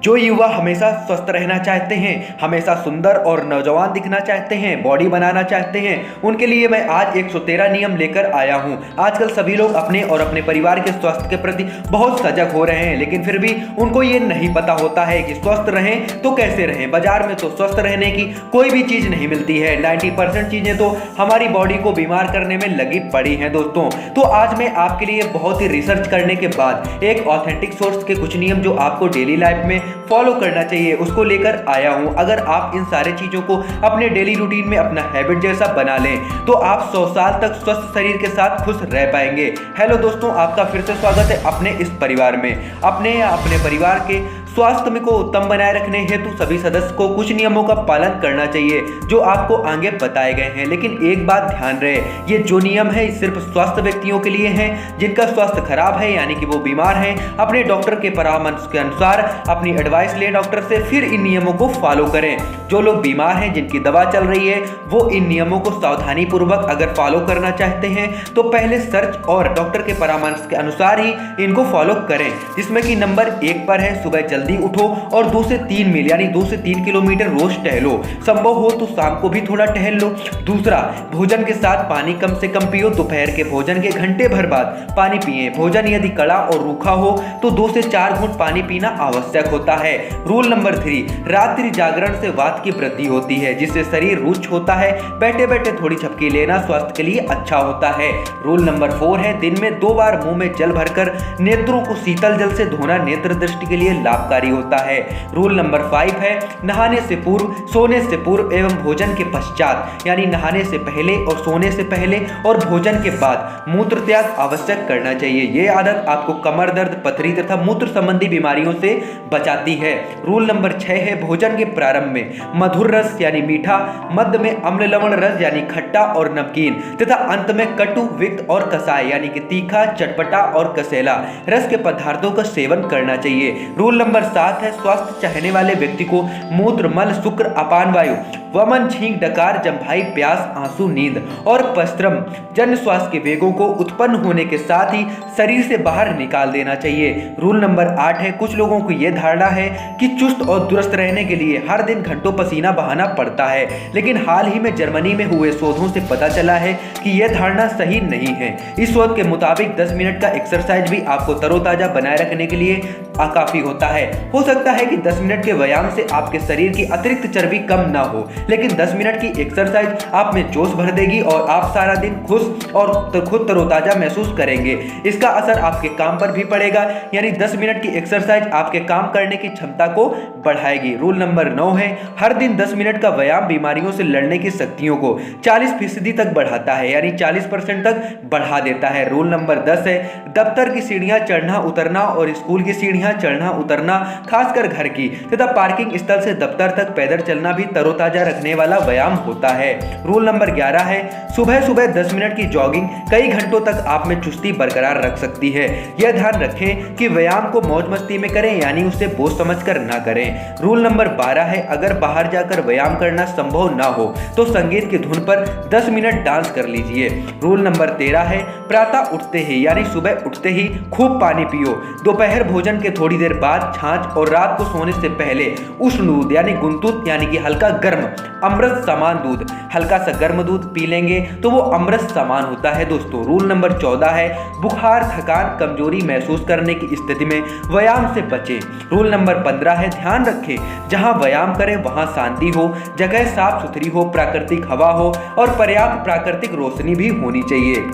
जो युवा हमेशा स्वस्थ रहना चाहते हैं, हमेशा सुंदर और नौजवान दिखना चाहते हैं, बॉडी बनाना चाहते हैं, उनके लिए मैं आज 113 नियम लेकर आया हूं। आजकल सभी लोग अपने और अपने परिवार के स्वास्थ्य के प्रति बहुत सजग हो रहे हैं, लेकिन फिर भी उनको ये नहीं पता होता है कि स्वस्थ रहें तो कैसे रहें। बाजार में तो स्वस्थ रहने की कोई भी चीज नहीं मिलती है। 90% चीजें तो हमारी बॉडी को बीमार करने में लगी पड़ी हैं दोस्तों। तो आज मैं आपके लिए बहुत ही रिसर्च करने के बाद एक ऑथेंटिक सोर्स के कुछ नियम जो आपको डेली लाइफ में फॉलो करना चाहिए उसको लेकर आया हूं। अगर आप इन सारे चीजों को अपने डेली रूटीन में अपना हैबिट जैसा बना लें तो आप 100 साल तक स्वस्थ शरीर के साथ खुश रह पाएंगे। हेलो दोस्तों, आपका फिर से स्वागत है अपने इस परिवार में। अपने या अपने परिवार के स्वास्थ्य को उत्तम बनाए रखने हेतु सभी सदस्य को कुछ नियमों का पालन करना चाहिए जो आपको आगे बताए गए हैं। लेकिन एक बात ध्यान रहे, ये जो नियम है सिर्फ स्वस्थ व्यक्तियों के लिए हैं जिनका स्वास्थ्य खराब है, यानी कि वो बीमार हैं। अपने डॉक्टर के परामर्श के अनुसार अपनी एडवाइस लें डॉक्टर से, फिर इन नियमों को फॉलो करें। जो लोग बीमार हैं, जिनकी दवा चल रही है, वो इन नियमों को सावधानी पूर्वक अगर फॉलो करना चाहते हैं तो पहले सर्च और डॉक्टर के परामर्श के अनुसार ही इनको फॉलो करें। जिसमें कि नंबर 1 पर है सुबह जल्दी उठो और 2 से 3 मील यानी 2 से 3 किलोमीटर रोज टहलो। संभव हो तो शाम को भी थोड़ा टहल लो। दूसरा, भोजन के साथ पानी कम से कम पियो। दोपहर के भोजन के घंटे भर बाद पानी पिए। भोजन यदि कड़ा और रूखा हो तो 2 से 4 घूंट पानी पीना आवश्यक होता है। रूल नंबर 3, रात्रि जागरण से वात की वृद्धि होती है जिससे शरीर रुष्ट होता है। बैठे बैठे थोड़ी झपकी लेना स्वास्थ्य के लिए अच्छा होता है। रूल नंबर 4 है दिन में 2 बार मुंह में जल भरकर नेत्रों को शीतल जल से धोना नेत्र दृष्टि के लिए लाभकारी होता है। रूल नंबर 5 है नहाने से पूर्व, सोने से पूर्व एवं भोजन के पश्चात, यानी नहाने से पहले और सोने से पहले और भोजन के बाद मूत्र त्याग आवश्यक करना चाहिए। यह आदत आपको कमर दर्द, पथरी तथा मूत्र संबंधी बीमारियों से बचाती है। रूल नंबर 6 है भोजन के प्रारंभ में मधुर रस यानी मीठा, मध्य में अम्ल लवण रस यानी खट्टा और नमकीन तथा अंत में कटु, विक्त और कसाय यानी कि तीखा, चटपटा और कसेला रस के पदार्थों का सेवन करना चाहिए। रूल नंबर 7 है स्वास्थ्य चाहने वाले व्यक्ति को मूत्र, मल, शुक्र, अपान वायु, वमन, छींक, डकार, जम्भाई, प्यास, आंसू, नींद और पश्रम जन श्वास के वेगों को उत्पन्न होने के साथ ही शरीर से बाहर निकाल देना चाहिए। रूल नंबर 8 है कुछ लोगों को यह धारणा है कि चुस्त और दुरुस्त रहने के लिए हर दिन घंटों पसीना बहाना पड़ता है, लेकिन हाल ही में जर्मनी में हुए शोधों से पता चला है कि यह धारणा सही नहीं है। इस शोध के मुताबिक 10 मिनट का एक्सरसाइज भी आपको तरोताजा बनाए रखने के लिए काफी होता है। हो सकता है कि 10 मिनट के व्यायाम से आपके शरीर की अतिरिक्त चर्बी कम ना हो, लेकिन 10 मिनट की एक्सरसाइज आप में जोश भर देगी और आप सारा दिन खुश और खुद तरोताजा महसूस करेंगे। इसका असर आपके काम पर भी पड़ेगा, यानी 10 मिनट की एक्सरसाइज आपके काम करने की क्षमता को बढ़ाएगी। रूल नंबर 9 है हर दिन 10 मिनट का व्यायाम बीमारियों से लड़ने की शक्तियों को 40% तक बढ़ाता है, यानी 40% तक बढ़ा देता है। रूल नंबर 10 है दफ्तर की सीढ़ियां चढ़ना उतरना और स्कूल की सीढ़ियां चढ़ना उतरना, खासकर घर की तथा पार्किंग स्थल से दफ्तर तक पैदल चलना भी तरोताजा रखने वाला व्यायाम होता है। रूल नंबर 11 है सुबह सुबह 10 मिनट की जॉगिंग कई घंटों तक आप में चुस्ती बरकरार रख सकती है। यह ध्यान रखें कि व्यायाम को मौज मस्ती में करें, यानी उसे बोझ समझकर ना करें। रूल नंबर 12 है अगर बाहर जाकर व्यायाम करना संभव ना हो तो संगीत की धुन पर 10 मिनट डांस कर लीजिए। रूल नंबर 13 है प्रातः उठते ही यानी सुबह उठते ही खूब पानी पियो। दोपहर भोजन के थोड़ी देर बाद छाछ और रात को सोने से पहले उष्ण दूध यानी गुनतुत यानी कि हल्का गर्म अमृत समान दूध, हल्का सा गर्म दूध पी लेंगे तो वो अमृत समान होता है दोस्तों। रूल नंबर 14 है बुखार, थकान, कमजोरी महसूस करने की स्थिति में व्यायाम से बचें। रूल नंबर 15 है ध्यान रखें जहां व्यायाम करें वहां शांति हो, जगह साफ सुथरी हो, प्राकृतिक हवा हो और पर्याप्त प्राकृतिक रोशनी भी होनी चाहिए।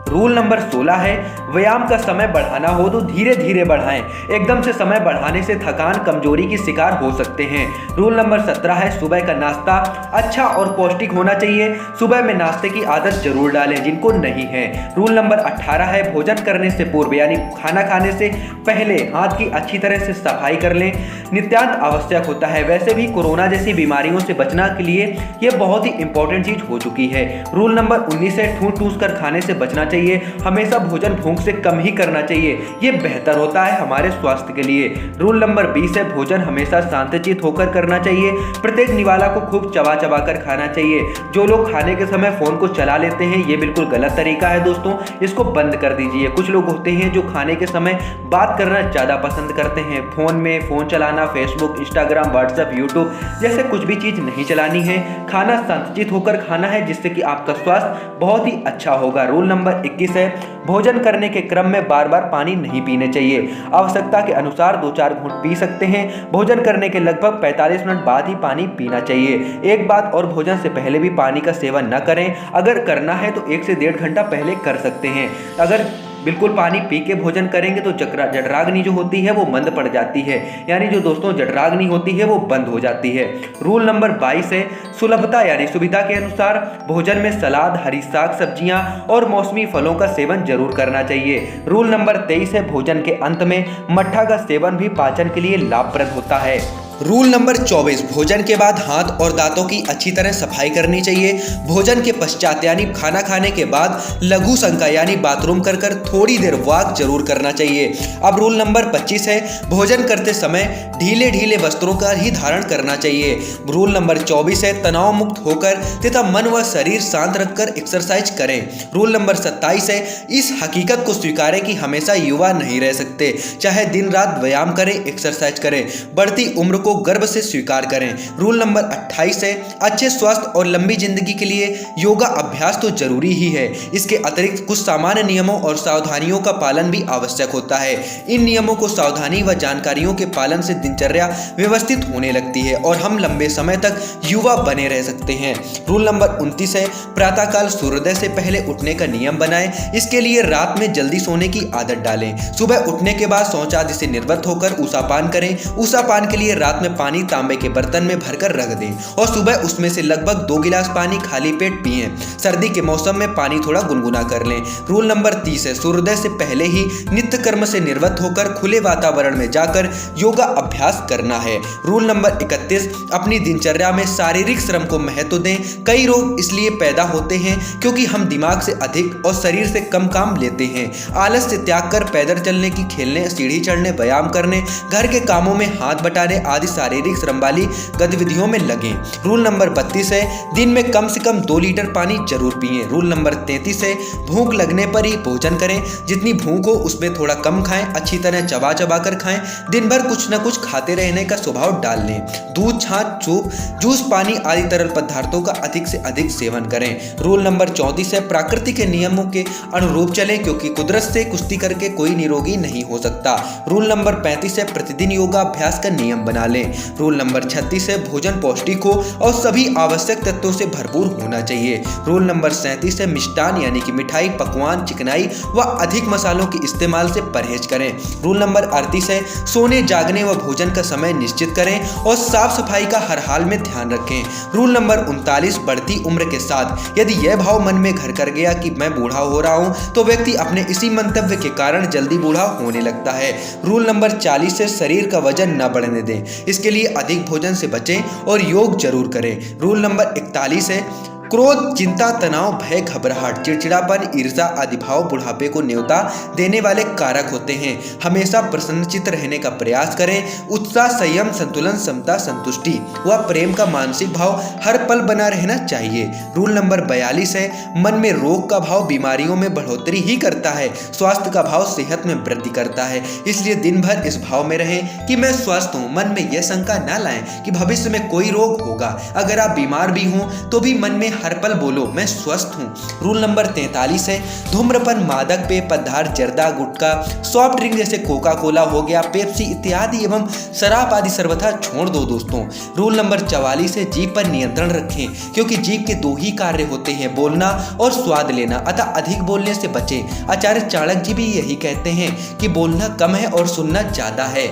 रूल नंबर 16 है व्यायाम का समय बढ़ाना हो तो धीरे धीरे बढ़ाएं। एकदम से समय बढ़ाने से थकान, कमजोरी की शिकार हो सकते हैं। रूल नंबर 17 है सुबह का नाश्ता अच्छा और पौष्टिक होना चाहिए। सुबह में नाश्ते की आदत जरूर डालें जिनको नहीं है। रूल नंबर 18 है भोजन करने से पूर्व यानी खाना खाने से पहले हाथ की अच्छी तरह से सफाई कर लें, नित्यांत आवश्यक होता है। वैसे भी कोरोना जैसी बीमारियों से बचने के लिए यह बहुत ही इंपॉर्टेंट चीज हो चुकी है। रूल नंबर 19 है ठूस ठूस कर खाने से बचना चाहिए। चाहिए। हमेशा भोजन भूख से कम ही करना चाहिए, ये बेहतर होता है हमारे स्वास्थ्य के लिए। रूल नंबर 20 है भोजन हमेशा शांतचित्त होकर करना चाहिए। प्रत्येक निवाला को खूब चबा चबा कर खाना चाहिए। जो लोग खाने के समय फोन को चला लेते हैं, ये बिल्कुल गलत तरीका है दोस्तों, इसको बंद कर दीजिए। कुछ लोग होते हैं जो खाने के समय बात करना ज़्यादा पसंद करते हैं। फोन चलाना, फेसबुक, इंस्टाग्राम, व्हाट्सएप, यूट्यूब जैसे कुछ भी चीज़ नहीं चलानी है। खाना शांतचित्त होकर खाना है, जिससे कि आपका स्वास्थ्य बहुत ही अच्छा होगा। रूल नंबर 21 है भोजन करने के क्रम में बार बार पानी नहीं पीने चाहिए। आवश्यकता के अनुसार 2-4 घूंट पी सकते हैं। भोजन करने के लगभग 45 मिनट बाद ही पानी पीना चाहिए। एक बात और, भोजन से पहले भी पानी का सेवन न करें। अगर करना है तो 1 से 1.5 घंटा पहले कर सकते हैं। अगर बिल्कुल पानी पी के भोजन करेंगे तो जठराग्नि जो होती है वो मंद पड़ जाती है, यानी जो दोस्तों जठराग्नि होती है वो बंद हो जाती है। रूल नंबर 22 है सुलभता यानी सुविधा के अनुसार भोजन में सलाद, हरी साग सब्जियां और मौसमी फलों का सेवन जरूर करना चाहिए। रूल नंबर 23 है भोजन के अंत में मट्ठा का सेवन भी पाचन के लिए लाभप्रद होता है। रूल नंबर 24 भोजन के बाद हाथ और दांतों की अच्छी तरह सफाई करनी चाहिए। भोजन के पश्चात यानी खाना खाने के बाद लघु शंका यानी बाथरूम कर थोड़ी देर वॉक जरूर करना चाहिए। अब रूल नंबर 25 है भोजन करते समय ढीले ढीले वस्त्रों का ही धारण करना चाहिए। रूल नंबर 24 है तनाव मुक्त होकर तथा मन व शरीर शांत रखकर एक्सरसाइज करें। रूल नंबर 27 है इस हकीकत को स्वीकारें कि हमेशा युवा नहीं रह सकते, चाहे दिन रात व्यायाम करें, एक्सरसाइज करें, बढ़ती उम्र को गर्व से स्वीकार करें। रूल नंबर 28 है अच्छे स्वास्थ्य और लंबी जिंदगी के लिए योगा अभ्यास तो जरूरी ही है। इसके अतिरिक्त कुछ सामान्य नियमों और सावधानियों का पालन भी आवश्यक होता है। इन नियमों को सावधानी व जानकारियों के पालन से दिनचर्या व्यवस्थित होने लगती है और हम लंबे समय तक युवा बने रह सकते हैं। रूल नंबर 29 है प्रातःकाल सूर्योदय से पहले उठने का नियम बनाएं। इसके लिए रात में जल्दी सोने की आदत डालें। सुबह उठने के बाद शौच आदि से निवृत्त होकर ऊषापान करें। ऊषापान के लिए रात में पानी तांबे के बर्तन में भरकर रख दें और सुबह उसमें से लगभग 2 गिलास पानी खाली पेट पिएं। सर्दी के मौसम में पानी थोड़ा गुनगुना कर लें। रूल नंबर 30 है सूर्योदय से पहले ही नित्य कर्म से निवृत्त होकर खुले वातावरण में जाकर योगा अभ्यास करना है। रूल नंबर 31 अपनी दिनचर्या में शारीरिक श्रम को महत्व दें। कई रोग इसलिए पैदा होते हैं क्योंकि हम दिमाग से अधिक और शरीर से कम काम लेते हैं। आलस से त्याग कर पैदल चलने की, खेलने, सीढ़ी चढ़ने, व्यायाम करने, घर के कामों में हाथ बटाने आदि शारीरिक श्रम वाली गतिविधियों में लगें। रूल नंबर 32 है दिन में कम से कम 2 लीटर पानी जरूर पिएं। रूल नंबर 33 है भूख लगने पर ही भोजन करें। जितनी भूख हो उसमें थोड़ा कम खाएं, अच्छी तरह चबा चबा कर खाएं। दिन भर कुछ न कुछ खाते रहने का स्वभाव डाल लें। दूध, छाछ, सूप, जूस, पानी आदि तरल पदार्थों का अधिक से अधिक सेवन करें। रूल नंबर 34 है प्रकृति के नियमों के अनुरूप चलें क्योंकि कुदरत से कुश्ती करके कोई निरोगी नहीं हो सकता। रूल नंबर 35 है प्रतिदिन योगा अभ्यास का नियम बना लें। रूल नंबर 36 है भोजन पौष्टिक हो और सभी आवश्यक तत्वों से भरपूर होना चाहिए। रूल नंबर 37 है मिष्टान यानी कि मिठाई, पकवान, चिकनाई व अधिक मसालों के इस्तेमाल से परहेज करें। रूल नंबर 38 है सोने, जागने व भोजन का समय निश्चित करें और साफ सफाई का हर हाल में ध्यान रखें। रूल नंबर 39 बढ़ती उम्र के साथ यदि यह भाव मन में घर कर गया कि मैं बूढ़ा हो रहा हूं तो व्यक्ति अपने इसी मंतव्य के कारण जल्दी बूढ़ा होने लगता है। रूल नंबर 40 है शरीर का वजन न बढ़ने दें। इसके लिए अधिक भोजन से बचें और योग जरूर करें। रूल नंबर 41 है क्रोध, चिंता, तनाव, भय, घबराहट, चिड़चिड़ापन, ईर्ष्या आदि भाव बुढ़ापे को न्योता देने वाले कारक होते हैं। हमेशा प्रसन्नचित्त रहने का प्रयास करें। उत्साह, संयम, संतुलन, समता, संतुष्टि व प्रेम का मानसिक भाव हर पल बना रहना चाहिए। रूल नंबर 42 है मन में रोग का भाव बीमारियों में बढ़ोतरी ही करता है, स्वास्थ्य का भाव सेहत में वृद्धि करता है। इसलिए दिन भर इस भाव में रहें कि मैं स्वस्थ हूँ। मन में यह शंका न लाएं कि भविष्य में कोई रोग होगा। अगर आप बीमार भी हों तो भी मन में हर पल बोलो मैं स्वस्थ हूँ। रूल नंबर 43 है धूम्रपान, मादक पेय पदार्थ, जर्दा, गुटखा, सॉफ्ट ड्रिंक जैसे कोका कोला हो गया, पेप्सी इत्यादि एवं शराब आदि सर्वथा छोड़ दो दोस्तों। रूल नंबर 44 है जीभ पर नियंत्रण रखें क्योंकि जीभ के 2 ही कार्य होते हैं, बोलना और स्वाद लेना, अतः अधिक बोलने से बचें। आचार्य चाणक्य जी भी यही कहते हैं कि बोलना कम है और सुनना ज्यादा है।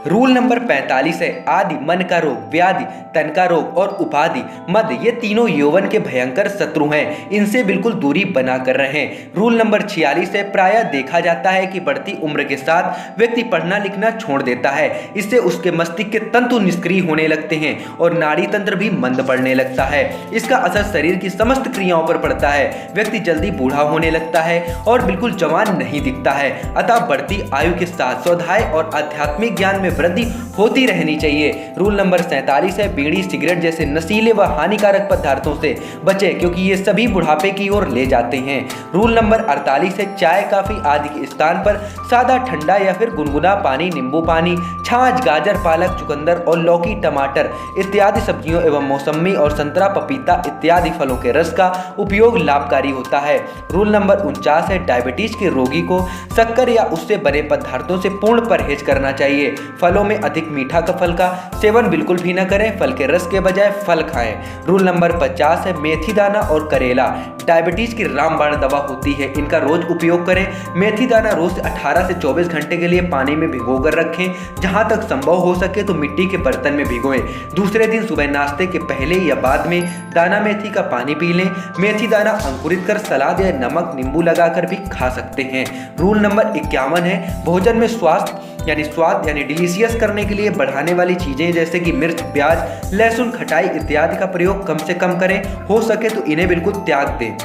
रूल नंबर 45 है आदि मन का रोग, व्याधि, तन का रोग और उपाधि मद ये तीनों यौवन के भयंकर शत्रु हैं, इनसे बिल्कुल दूरी बना कर रहें। रूल नंबर 46 है प्रायः देखा जाता है कि बढ़ती उम्र के साथ व्यक्ति पढ़ना लिखना छोड़ देता है। इससे उसके मस्तिष्क के तंतु निष्क्रिय होने लगते हैं और नाड़ी तंत्र भी मंद पड़ने लगता है। इसका असर शरीर की समस्त क्रियाओं पर पड़ता है। व्यक्ति जल्दी बूढ़ा होने लगता है और बिल्कुल जवान नहीं दिखता है। अतः बढ़ती आयु के साथ स्वाध्याय और आध्यात्मिक ज्ञान में वृद्धि होती रहनी चाहिए। रूल नंबर 47 है बीड़ी सिगरेट जैसे नशीले व हानिकारक पदार्थों से बचें क्योंकि ये सभी बुढ़ापे की ओर ले जाते हैं। रूल नंबर 48 है चाय कॉफी आदि के स्थान पर सादा ठंडा या फिर गुनगुना पानी, नींबू पानी, छाछ, गाजर, पालक, चुकंदर और लौकी, टमाटर इत्यादि सब्जियों एवं मौसमी और संतरा, पपीता इत्यादि फलों के रस का उपयोग लाभकारी होता है। रूल नंबर 49 है डायबिटीज के रोगी को शक्कर या उससे बने पदार्थों से पूर्ण परहेज करना चाहिए। फलों में अधिक मीठा का फल का सेवन बिल्कुल भी न करें, फल के रस के बजाय फल खाएं। रूल नंबर 50 है मेथी दाना और करेला डायबिटीज की रामबाण दवा होती है, इनका रोज उपयोग करें। मेथी दाना रोज 18 से 24 घंटे के लिए पानी में भिगोकर रखें। जहां तक संभव हो सके तो मिट्टी के बर्तन में भिगोएं। दूसरे दिन सुबह नाश्ते के पहले या बाद में दाना मेथी का पानी पी लें। मेथी दाना अंकुरित कर सलाद या नमक नींबू लगाकर भी खा सकते हैं। रूल नंबर 51 है भोजन में स्वाद यानी डिलीशियस करने के लिए बढ़ाने वाली चीजें जैसे कि मिर्च, प्याज, लहसुन, खटाई इत्यादि का प्रयोग कम से कम करें। हो सके तो इन्हें बिल्कुल त्याग दें।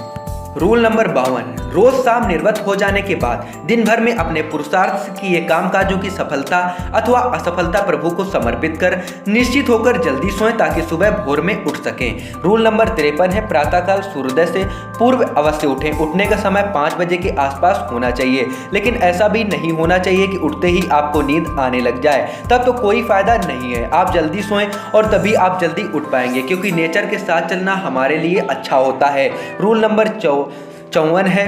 रूल नंबर 52 रोज शाम निर्वत हो जाने के बाद दिन भर में अपने पुरुषार्थ से किए कामकाजों की सफलता अथवा असफलता प्रभु को समर्पित कर निश्चित होकर जल्दी सोएं ताकि सुबह भोर में उठ सकें। रूल नंबर 53 है प्रातःकाल सूर्योदय से पूर्व अवश्य उठें। उठने का समय 5 बजे के आसपास होना चाहिए, लेकिन ऐसा भी नहीं होना चाहिए कि उठते ही आपको नींद आने लग जाए, तब तो कोई फायदा नहीं है। आप जल्दी सोएं और तभी आप जल्दी उठ पाएंगे क्योंकि नेचर के साथ चलना हमारे लिए अच्छा होता है। रूल नंबर 54 है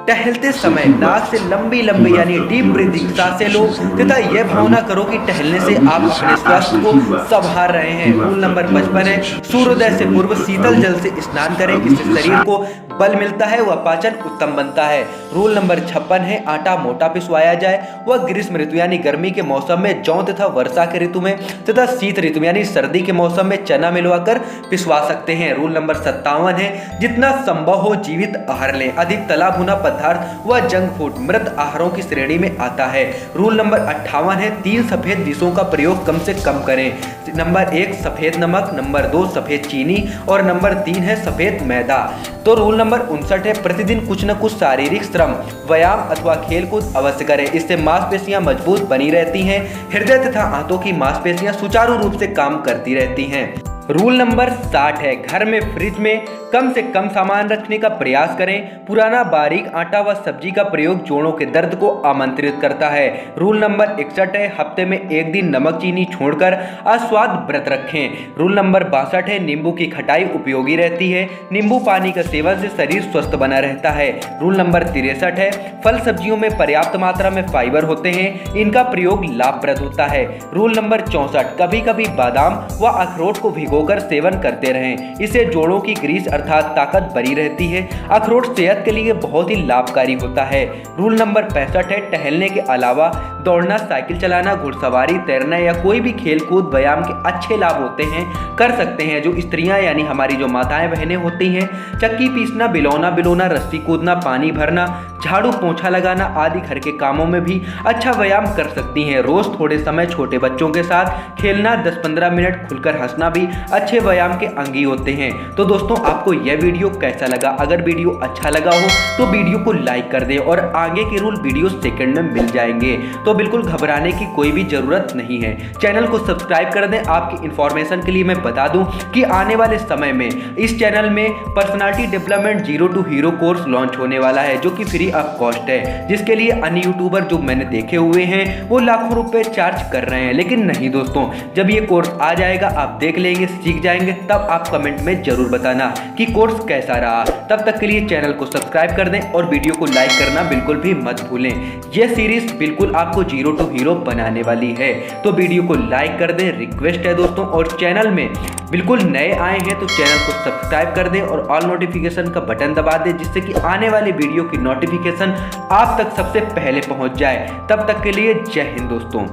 टहलते समय नाक से लंबी लंबी यानी डीप ब्रीथिंग सांसें लो तथा यह भावना करो कि टहलने से आप अपने स्वास्थ्य को संभाल रहे हैं। रूल नंबर 55 है सूर्योदय से पूर्व शीतल जल से स्नान करें, इससे शरीर को बल मिलता है व पाचन उत्तम बनता है। रूल नंबर 56 है आटा मोटा पिसवाया जाए। वह ग्रीष्म ऋतु यानी गर्मी के मौसम में जौ तथा वर्षा के ऋतु में तथा शीत ऋतु यानी सर्दी के मौसम में चना मिलवाकर पिसवा सकते हैं। रूल नंबर 57 है जितना संभव हो जीवित आहार लें। अधिक तला भुना पदार्थ व जंक फूड मृत आहारों की श्रेणी में आता है। रूल नंबर 58 है 3 सफेद विषों का प्रयोग कम से कम करें। नंबर 1 सफेद नमक, नंबर 2 सफेद चीनी और नंबर 3 है सफेद मैदा। तो रूल नंबर 59 है प्रतिदिन कुछ न कुछ शारीरिक श्रम, व्यायाम अथवा खेल कूद अवश्य करें। इससे मांसपेशियां मजबूत बनी रहती हैं, हृदय तथा आंतों की मांसपेशियां सुचारू रूप से काम करती रहती हैं। रूल नंबर 60 है घर में फ्रिज में कम से कम सामान रखने का प्रयास करें। पुराना बारीक आटा व सब्जी का प्रयोग जोड़ों के दर्द को आमंत्रित करता है। रूल नंबर 61 है हफ्ते में एक दिन नमक चीनी छोड़कर अस्वाद व्रत रखें। रूल नंबर 62 है नींबू की खटाई उपयोगी रहती है। नींबू पानी का सेवन से शरीर स्वस्थ बना रहता है। रूल नंबर 63 है फल सब्जियों में पर्याप्त मात्रा में फाइबर होते हैं, इनका प्रयोग लाभप्रद होता है। रूल नंबर 64 कभी कभी बादाम व अखरोट को भिगोकर सेवन करते रहें, इससे जोड़ों की ग्रीस अर्थात ताकत बनी रहती है। अखरोट सेहत के लिए बहुत ही लाभकारी होता है। रूल नंबर 65 है टहलने के अलावा दौड़ना, साइकिल चलाना, घुड़सवारी, तैरना या कोई भी खेल कूद व्यायाम के अच्छे लाभ होते हैं, कर सकते हैं। जो स्त्रियां यानी हमारी जो माताएं बहनें होती हैं चक्की पीसना, बिलौना, रस्सी कूदना, पानी भरना, झाड़ू पोंछा लगाना आदि घर के कामों में भी अच्छा व्यायाम कर सकती हैं। रोज थोड़े समय छोटे बच्चों के साथ खेलना, 10-15 मिनट खुलकर हंसना भी अच्छे व्यायाम के अंगी होते हैं। तो दोस्तों आपको यह वीडियो कैसा लगा? अगर वीडियो अच्छा लगा हो तो वीडियो को लाइक कर दें और आगे के रूल वीडियो सेकंड में मिल जाएंगे, तो बिल्कुल घबराने की कोई भी जरूरत नहीं है। चैनल को सब्सक्राइब कर दें। आपकी इंफॉर्मेशन के लिए मैं बता दूं कि आने वाले समय में इस चैनल में personality development 0 to hero course launch होने वाला है जो कि फ्री ऑफ कॉस्ट है, जिसके लिए अन्य यूट्यूबर जो मैंने देखे हुए हैं वो लाखों रुपए चार्ज कर रहे हैं। लेकिन नहीं दोस्तों, जब ये कोर्स आ जाएगा आप देख लेंगे, सीख जाएंगे, तब आप कमेंट में जरूर बताना कि कोर्स कैसा रहा। तब तक के लिए चैनल को सब्सक्राइब कर दें और वीडियो को लाइक करना बिल्कुल भी मत भूलें। यह सीरीज बिल्कुल आपको 0 to हीरो बनाने वाली है, तो वीडियो को लाइक कर दें, रिक्वेस्ट है दोस्तों। और चैनल में बिल्कुल नए आए हैं तो चैनल को सब्सक्राइब कर दें और ऑल नोटिफिकेशन का बटन दबा दें, जिससे कि आने वाली वीडियो की नोटिफिकेशन आप तक सबसे पहले पहुंच जाए। तब तक के लिए जय हिंद दोस्तों।